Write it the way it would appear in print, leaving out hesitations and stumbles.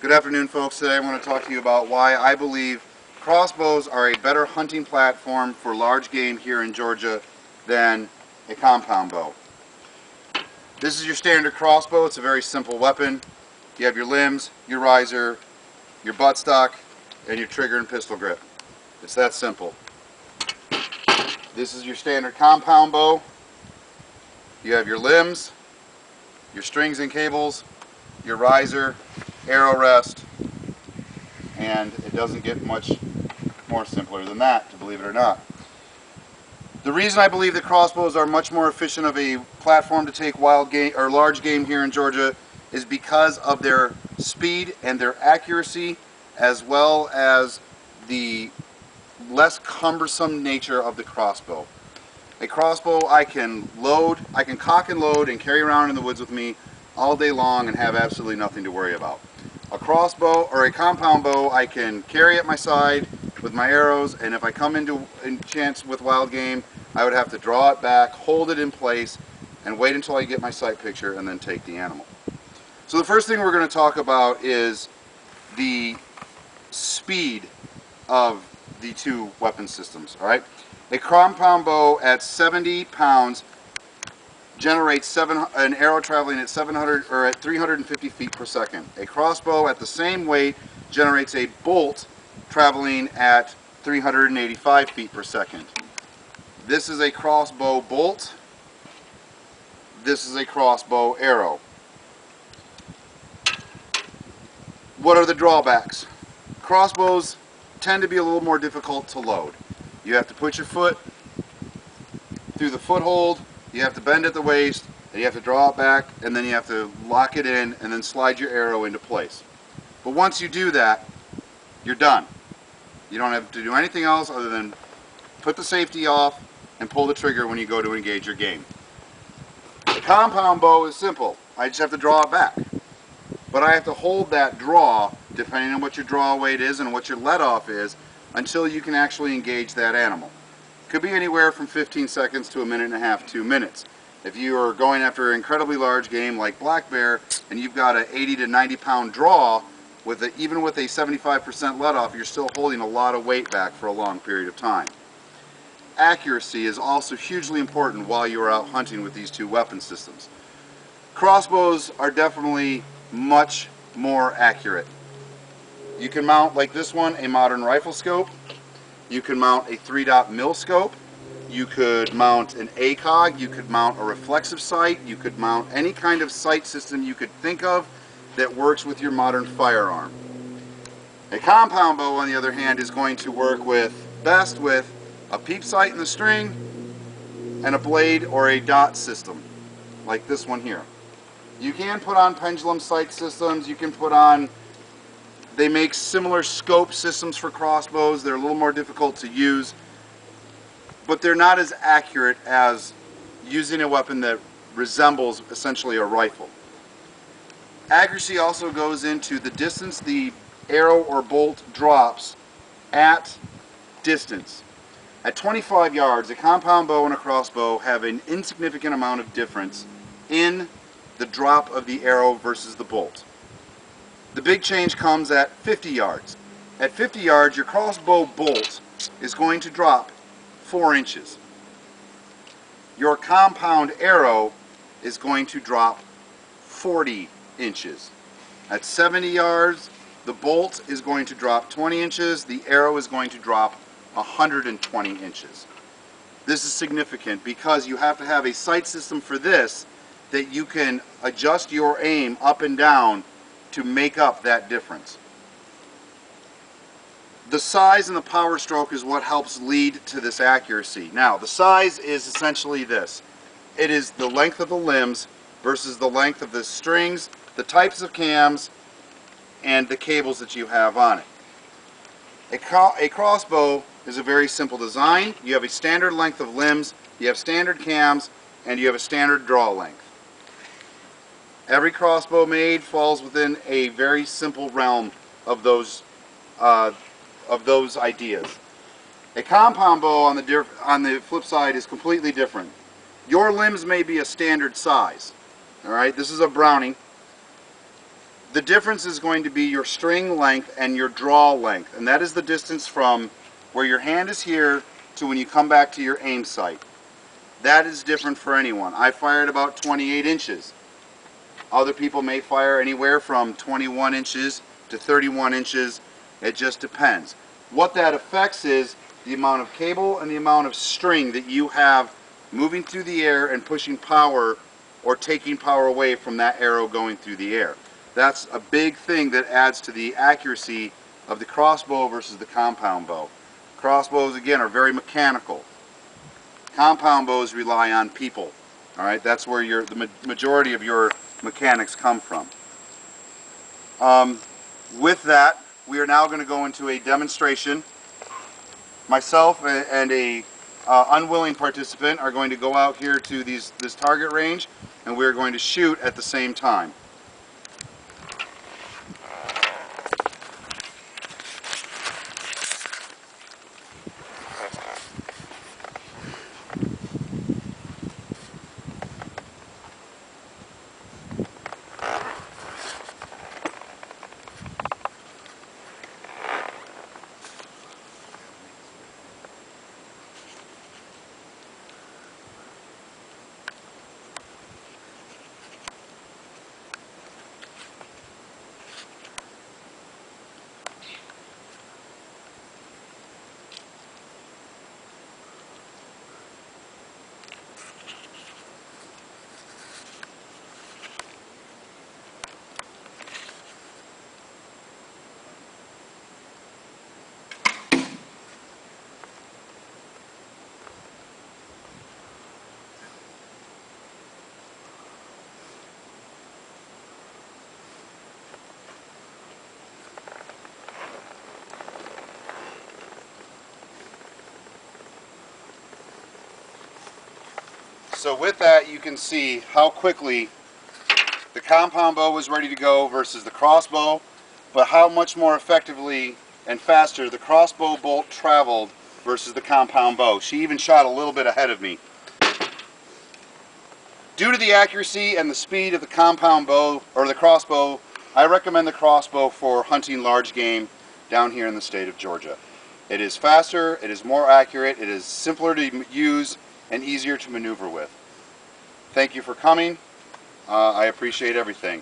Good afternoon, folks. Today I want to talk to you about why I believe crossbows are a better hunting platform for large game here in Georgia than a compound bow. This is your standard crossbow. It's a very simple weapon. You have your limbs, your riser, your buttstock, and your trigger and pistol grip. It's that simple. This is your standard compound bow. You have your limbs, your strings and cables, your riser, arrow rest, and it doesn't get much more simpler than that, to believe it or not. The reason I believe that crossbows are much more efficient of a platform to take wild game or large game here in Georgia is because of their speed and their accuracy, as well as the less cumbersome nature of the crossbow. A crossbow I can cock and load and carry around in the woods with me all day long and have absolutely nothing to worry about. A crossbow or a compound bow I can carry at my side with my arrows, and if I come into chance with wild game, I would have to draw it back, hold it in place, and wait until I get my sight picture and then take the animal. So the first thing we're going to talk about is the speed of the two weapon systems. All right, a compound bow at 70 pounds generates an arrow traveling at 700 or at 350 feet per second. A crossbow at the same weight generates a bolt traveling at 385 feet per second. This is a crossbow bolt. This is a crossbow arrow. What are the drawbacks? Crossbows tend to be a little more difficult to load. You have to put your foot through the foothold, you have to bend at the waist, and you have to draw it back, and then you have to lock it in and then slide your arrow into place. But once you do that, you're done. You don't have to do anything else other than put the safety off and pull the trigger when you go to engage your game. The compound bow is simple. I just have to draw it back. But I have to hold that draw, depending on what your draw weight is and what your let off is, until you can actually engage that animal. Could be anywhere from 15 seconds to a minute and a half, 2 minutes. If you are going after an incredibly large game like black bear and you've got an 80 to 90 pound draw, even with a 75% let off, you're still holding a lot of weight back for a long period of time. Accuracy is also hugely important while you are out hunting with these two weapon systems. Crossbows are definitely much more accurate. You can mount, like this one, a modern rifle scope. You can mount a 3-dot mil scope. You could mount an ACOG. You could mount a reflexive sight. You could mount any kind of sight system you could think of that works with your modern firearm. A compound bow, on the other hand, is going to work best with a peep sight in the string and a blade or a dot system, like this one here. You can put on pendulum sight systems. You can put on, they make similar scope systems for crossbows. They're a little more difficult to use, but they're not as accurate as using a weapon that resembles essentially a rifle. Accuracy also goes into the distance the arrow or bolt drops at distance. At 25 yards, a compound bow and a crossbow have an insignificant amount of difference in the drop of the arrow versus the bolt. The big change comes at 50 yards. At 50 yards, your crossbow bolt is going to drop 4 inches. Your compound arrow is going to drop 40 inches. At 70 yards, the bolt is going to drop 20 inches. The arrow is going to drop 120 inches. This is significant because you have to have a sight system for this that you can adjust your aim up and down to make up that difference. The size and the power stroke is what helps lead to this accuracy. Now, the size is essentially this. It is the length of the limbs versus the length of the strings, the types of cams, and the cables that you have on it. A crossbow is a very simple design. You have a standard length of limbs, you have standard cams, and you have a standard draw length. Every crossbow made falls within a very simple realm of those ideas. A compound bow, on the flip side, is completely different. Your limbs may be a standard size. All right, this is a Browning. The difference is going to be your string length and your draw length, and that is the distance from where your hand is here to when you come back to your aim sight. That is different for anyone. I fired about 28 inches. Other people may fire anywhere from 21 inches to 31 inches. It just depends. What that affects is the amount of cable and the amount of string that you have moving through the air and pushing power or taking power away from that arrow going through the air. That's a big thing that adds to the accuracy of the crossbow versus the compound bow. Crossbows, again, are very mechanical. Compound bows rely on people. All right, that's where the majority of your mechanics come from. With that, we are now going to go into a demonstration. Myself and a unwilling participant are going to go out here to this target range, and we are going to shoot at the same time. So with that, you can see how quickly the compound bow was ready to go versus the crossbow, but how much more effectively and faster the crossbow bolt traveled versus the compound bow. She even shot a little bit ahead of me. Due to the accuracy and the speed of the compound bow, or the crossbow, I recommend the crossbow for hunting large game down here in the state of Georgia. It is faster, it is more accurate, it is simpler to use, and easier to maneuver with. Thank you for coming. I appreciate everything.